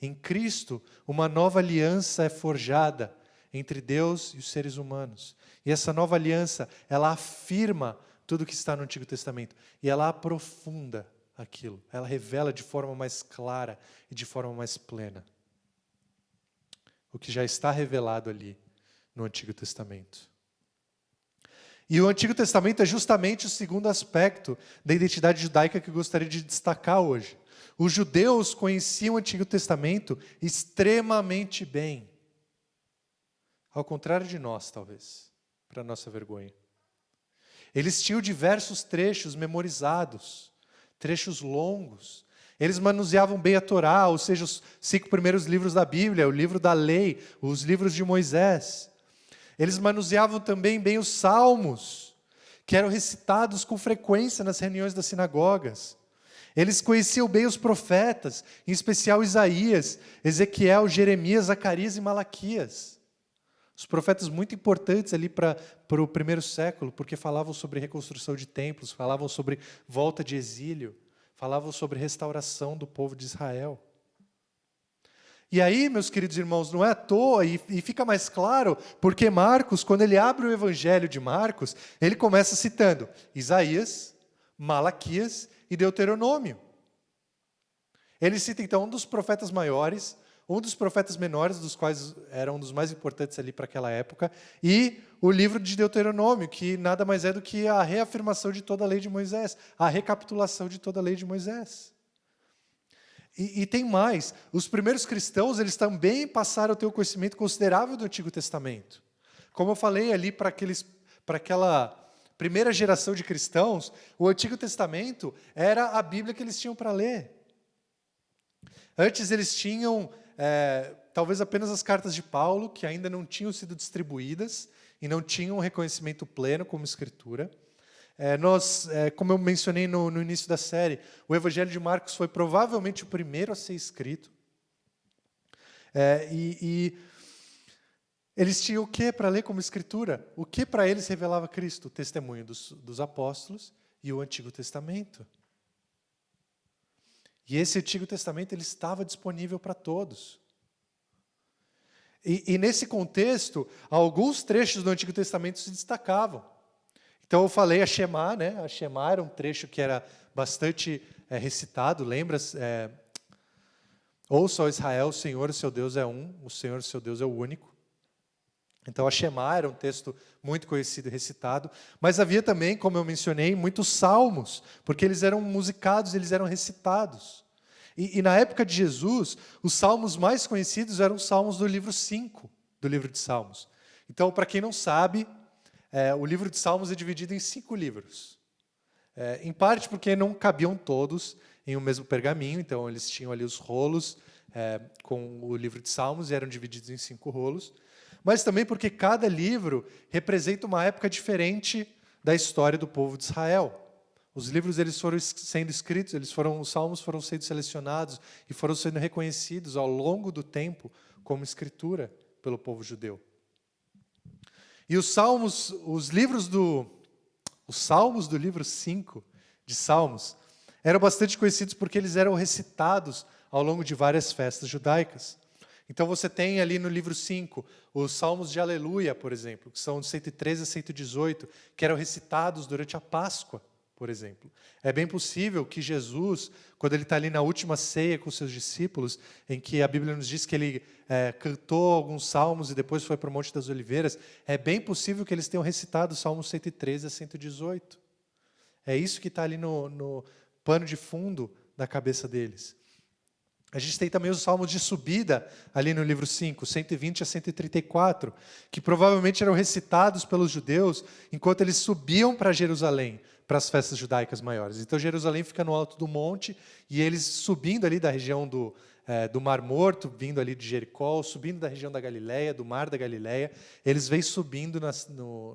Em Cristo, uma nova aliança é forjada entre Deus e os seres humanos. E essa nova aliança, ela afirma tudo que está no Antigo Testamento. E ela aprofunda aquilo. Ela revela de forma mais clara e de forma mais plena o que já está revelado ali no Antigo Testamento. E o Antigo Testamento é justamente o segundo aspecto da identidade judaica que eu gostaria de destacar hoje. Os judeus conheciam o Antigo Testamento extremamente bem. Ao contrário de nós, talvez, para nossa vergonha. Eles tinham diversos trechos memorizados, trechos longos. Eles manuseavam bem a Torá, ou seja, os 5 primeiros livros da Bíblia, o livro da lei, os livros de Moisés. Eles manuseavam também bem os salmos, que eram recitados com frequência nas reuniões das sinagogas. Eles conheciam bem os profetas, em especial Isaías, Ezequiel, Jeremias, Zacarias e Malaquias. Os profetas muito importantes ali para o primeiro século, porque falavam sobre reconstrução de templos, falavam sobre volta de exílio, falavam sobre restauração do povo de Israel. E aí, meus queridos irmãos, não é à toa, e fica mais claro, porque Marcos, quando ele abre o evangelho de Marcos, ele começa citando Isaías, Malaquias e Deuteronômio. Ele cita então um dos profetas maiores, um dos profetas menores, dos quais era um dos mais importantes ali para aquela época, e o livro de Deuteronômio, que nada mais é do que a reafirmação de toda a lei de Moisés, a recapitulação de toda a lei de Moisés. E tem mais, os primeiros cristãos, eles também passaram a ter um conhecimento considerável do Antigo Testamento. Como eu falei ali para aquela primeira geração de cristãos, o Antigo Testamento era a Bíblia que eles tinham para ler. Antes eles tinham talvez apenas as cartas de Paulo, que ainda não tinham sido distribuídas e não tinham um reconhecimento pleno como escritura. Como eu mencionei no início da série, o Evangelho de Marcos foi provavelmente o primeiro a ser escrito. E eles tinham o que para ler como escritura? O que para eles revelava Cristo? O testemunho dos apóstolos e o Antigo Testamento. E esse Antigo Testamento ele estava disponível para todos. E nesse contexto, alguns trechos do Antigo Testamento se destacavam. Então eu falei a Shema, né? A Shema era um trecho que era bastante recitado, lembra? Ouça, ó Israel, o Senhor, o seu Deus é um, o Senhor, o seu Deus é o único. Então a Shema era um texto muito conhecido e recitado, mas havia também, como eu mencionei, muitos salmos, porque eles eram musicados, eles eram recitados. E na época de Jesus, os salmos mais conhecidos eram os salmos do livro 5, do livro de Salmos. Então, para quem não sabe, o livro de Salmos é dividido em 5 livros. Em parte porque não cabiam todos em um mesmo pergaminho, então eles tinham ali os rolos com o livro de Salmos e eram divididos em 5 rolos. Mas também porque cada livro representa uma época diferente da história do povo de Israel. Os livros eles foram sendo escritos, os salmos foram sendo selecionados e foram sendo reconhecidos ao longo do tempo como escritura pelo povo judeu. E os salmos do livro 5 de Salmos eram bastante conhecidos porque eles eram recitados ao longo de várias festas judaicas. Então você tem ali no livro 5 os salmos de Aleluia, por exemplo, que são de 113 a 118, que eram recitados durante a Páscoa, por exemplo. É bem possível que Jesus, quando ele está ali na última ceia com seus discípulos, em que a Bíblia nos diz que ele cantou alguns salmos e depois foi para o Monte das Oliveiras, é bem possível que eles tenham recitado os salmos 113 a 118. É isso que está ali no pano de fundo da cabeça deles. A gente tem também os salmos de subida, ali no livro 5, 120 a 134, que provavelmente eram recitados pelos judeus enquanto eles subiam para Jerusalém, para as festas judaicas maiores. Então, Jerusalém fica no alto do monte, e eles subindo ali da região do Mar Morto, vindo ali de Jericó, subindo da região da Galileia, do Mar da Galileia, eles vêm subindo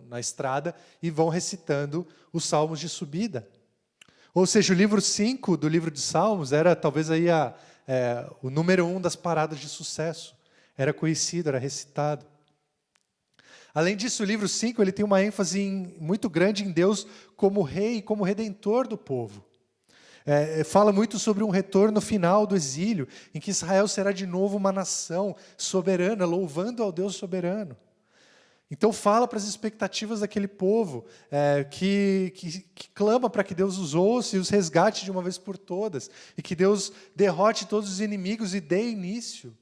na estrada e vão recitando os salmos de subida. Ou seja, o livro 5 do livro de Salmos era talvez aí o número 1 das paradas de sucesso. Era conhecido, era recitado. Além disso, o livro 5 ele tem uma ênfase muito grande em Deus como rei, como redentor do povo. Fala muito sobre um retorno final do exílio, em que Israel será de novo uma nação soberana, louvando ao Deus soberano. Então fala para as expectativas daquele povo que clama para que Deus os ouça e os resgate de uma vez por todas, e que Deus derrote todos os inimigos e dê início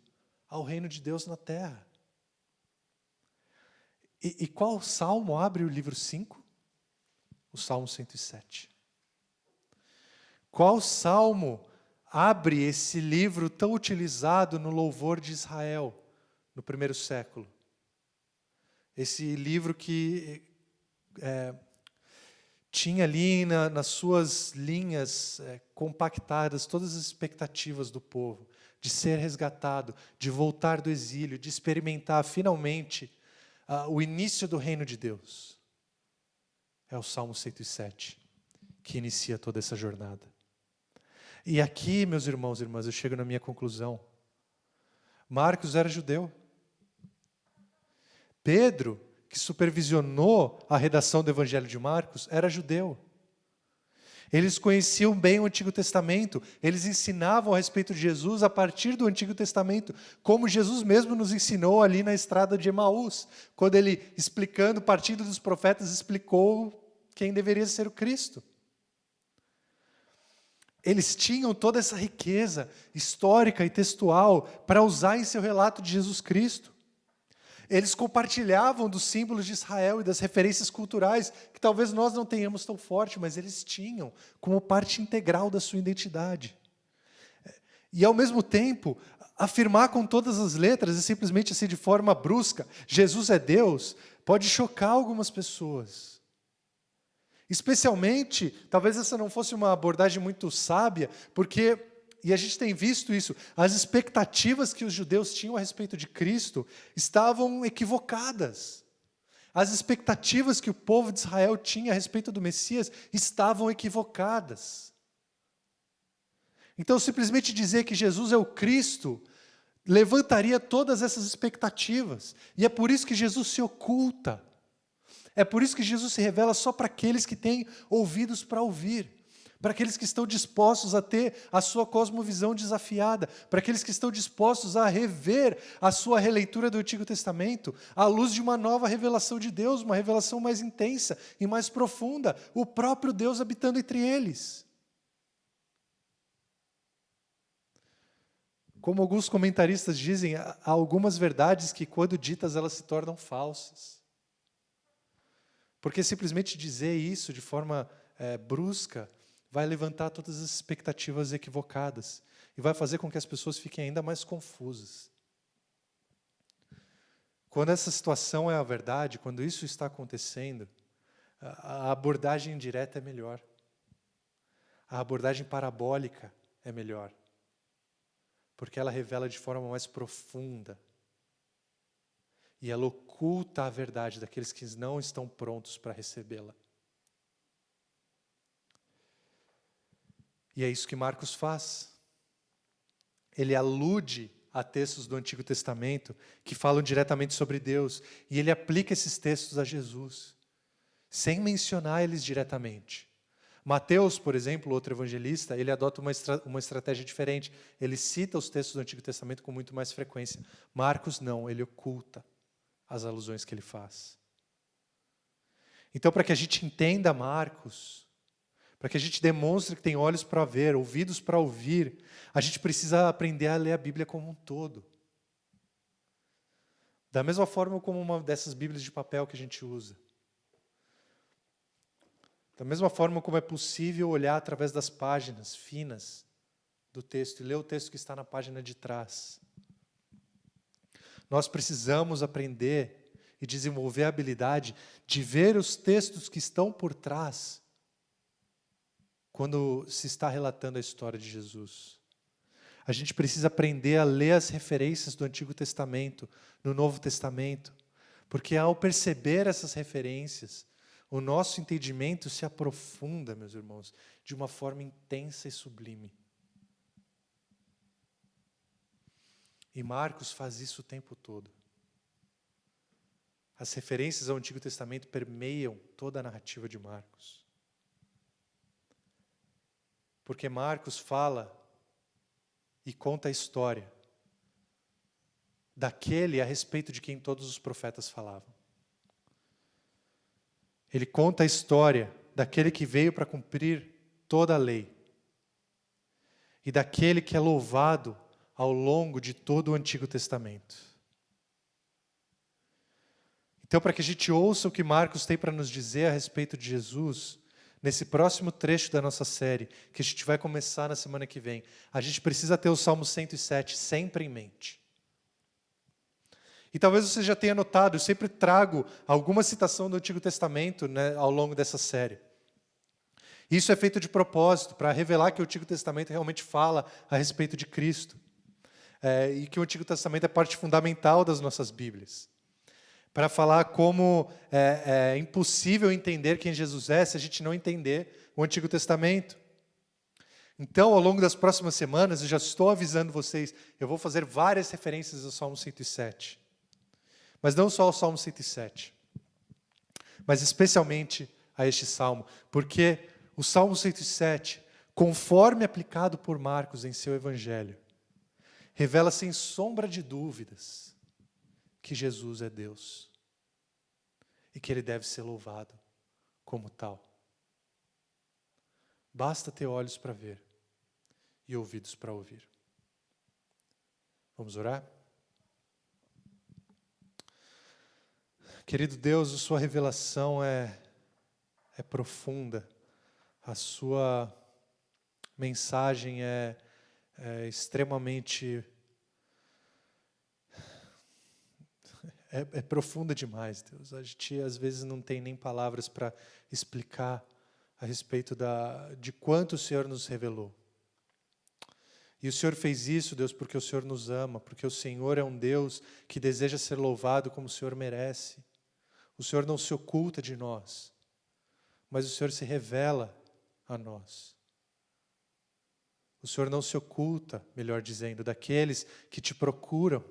ao reino de Deus na terra. E qual salmo abre o livro 5? O Salmo 107. Qual salmo abre esse livro tão utilizado no louvor de Israel no primeiro século? Esse livro que tinha ali nas suas linhas compactadas todas as expectativas do povo, de ser resgatado, de voltar do exílio, de experimentar finalmente o início do reino de Deus. É o Salmo 107, que inicia toda essa jornada. E aqui, meus irmãos e irmãs, eu chego na minha conclusão. Marcos era judeu. Pedro, que supervisionou a redação do Evangelho de Marcos, era judeu. Eles conheciam bem o Antigo Testamento, eles ensinavam a respeito de Jesus a partir do Antigo Testamento, como Jesus mesmo nos ensinou ali na estrada de Emaús, quando ele, explicando, partindo dos profetas, explicou quem deveria ser o Cristo. Eles tinham toda essa riqueza histórica e textual para usar em seu relato de Jesus Cristo. Eles compartilhavam dos símbolos de Israel e das referências culturais, que talvez nós não tenhamos tão forte, mas eles tinham como parte integral da sua identidade. E, ao mesmo tempo, afirmar com todas as letras, e simplesmente assim de forma brusca, Jesus é Deus, pode chocar algumas pessoas. Especialmente, talvez essa não fosse uma abordagem muito sábia, porque, e a gente tem visto isso, as expectativas que os judeus tinham a respeito de Cristo estavam equivocadas. As expectativas que o povo de Israel tinha a respeito do Messias estavam equivocadas. Então, simplesmente dizer que Jesus é o Cristo levantaria todas essas expectativas. E é por isso que Jesus se oculta. É por isso que Jesus se revela só para aqueles que têm ouvidos para ouvir, para aqueles que estão dispostos a ter a sua cosmovisão desafiada, para aqueles que estão dispostos a rever a sua releitura do Antigo Testamento à luz de uma nova revelação de Deus, uma revelação mais intensa e mais profunda, o próprio Deus habitando entre eles. Como alguns comentaristas dizem, há algumas verdades que, quando ditas, elas se tornam falsas. Porque simplesmente dizer isso de forma brusca vai levantar todas as expectativas equivocadas e vai fazer com que as pessoas fiquem ainda mais confusas. Quando essa situação é a verdade, quando isso está acontecendo, a abordagem direta é melhor. A abordagem parabólica é melhor. Porque ela revela de forma mais profunda. E ela oculta a verdade daqueles que não estão prontos para recebê-la. E é isso que Marcos faz. Ele alude a textos do Antigo Testamento que falam diretamente sobre Deus. E ele aplica esses textos a Jesus, sem mencionar eles diretamente. Mateus, por exemplo, outro evangelista, ele adota uma estratégia diferente. Ele cita os textos do Antigo Testamento com muito mais frequência. Marcos não, ele oculta as alusões que ele faz. Então, para que a gente entenda Marcos, para que a gente demonstre que tem olhos para ver, ouvidos para ouvir, a gente precisa aprender a ler a Bíblia como um todo. Da mesma forma como uma dessas Bíblias de papel que a gente usa. Da mesma forma como é possível olhar através das páginas finas do texto e ler o texto que está na página de trás. Nós precisamos aprender e desenvolver a habilidade de ver os textos que estão por trás quando se está relatando a história de Jesus. A gente precisa aprender a ler as referências do Antigo Testamento, no Novo Testamento, porque ao perceber essas referências, o nosso entendimento se aprofunda, meus irmãos, de uma forma intensa e sublime. E Marcos faz isso o tempo todo. As referências ao Antigo Testamento permeiam toda a narrativa de Marcos. Porque Marcos fala e conta a história daquele a respeito de quem todos os profetas falavam. ele conta a história daquele que veio para cumprir toda a lei e daquele que é louvado ao longo de todo o Antigo Testamento. Então, para que a gente ouça o que Marcos tem para nos dizer a respeito de Jesus, nesse próximo trecho da nossa série, que a gente vai começar na semana que vem, a gente precisa ter o Salmo 107 sempre em mente. E talvez você já tenha notado, eu sempre trago alguma citação do Antigo Testamento, né, ao longo dessa série. Isso é feito de propósito, para revelar que o Antigo Testamento realmente fala a respeito de Cristo. E que o Antigo Testamento é parte fundamental das nossas Bíblias. Para falar como é impossível entender quem Jesus é se a gente não entender o Antigo Testamento. Então, ao longo das próximas semanas, eu já estou avisando vocês, eu vou fazer várias referências ao Salmo 107. Mas não só ao Salmo 107, mas especialmente a este Salmo, porque o Salmo 107, conforme aplicado por Marcos em seu Evangelho, revela sem sombra de dúvidas que Jesus é Deus e que Ele deve ser louvado como tal. Basta ter olhos para ver e ouvidos para ouvir. Vamos orar? Querido Deus, a sua revelação é profunda, a sua mensagem é extremamente... É profunda demais, Deus. A gente às vezes não tem nem palavras para explicar a respeito de quanto o Senhor nos revelou. E o Senhor fez isso, Deus, porque o Senhor nos ama, porque o Senhor é um Deus que deseja ser louvado como o Senhor merece. O Senhor não se oculta de nós, mas o Senhor se revela a nós. O Senhor não se oculta, melhor dizendo, daqueles que te procuram,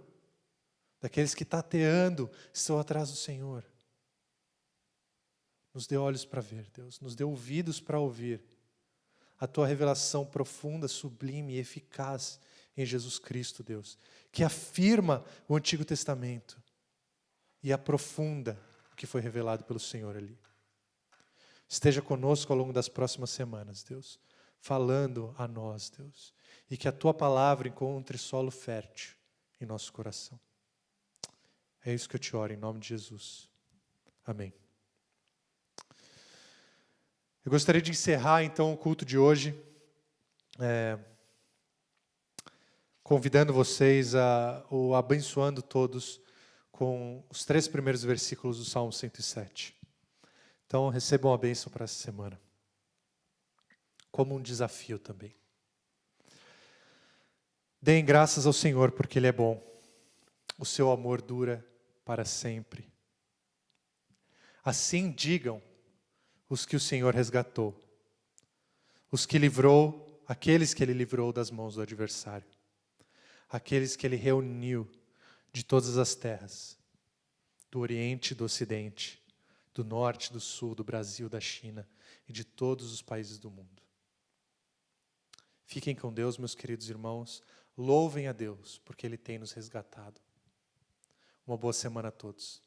daqueles que tateando estão atrás do Senhor. Nos dê olhos para ver, Deus, nos dê ouvidos para ouvir a Tua revelação profunda, sublime e eficaz em Jesus Cristo, Deus, que afirma o Antigo Testamento e aprofunda o que foi revelado pelo Senhor ali. Esteja conosco ao longo das próximas semanas, Deus, falando a nós, Deus, e que a Tua palavra encontre solo fértil em nosso coração. É isso que eu te oro, em nome de Jesus. Amém. Eu gostaria de encerrar, então, o culto de hoje, convidando vocês ou abençoando todos com os 3 primeiros versículos do Salmo 107. Então, recebam a bênção para essa semana. Como um desafio também. Deem graças ao Senhor, porque Ele é bom. O seu amor dura para sempre. Assim digam os que o Senhor resgatou, os que livrou, aqueles que Ele livrou das mãos do adversário, aqueles que Ele reuniu de todas as terras, do Oriente e do Ocidente, do Norte, do Sul, do Brasil, da China e de todos os países do mundo. Fiquem com Deus, meus queridos irmãos, louvem a Deus, porque Ele tem nos resgatado. Uma boa semana a todos.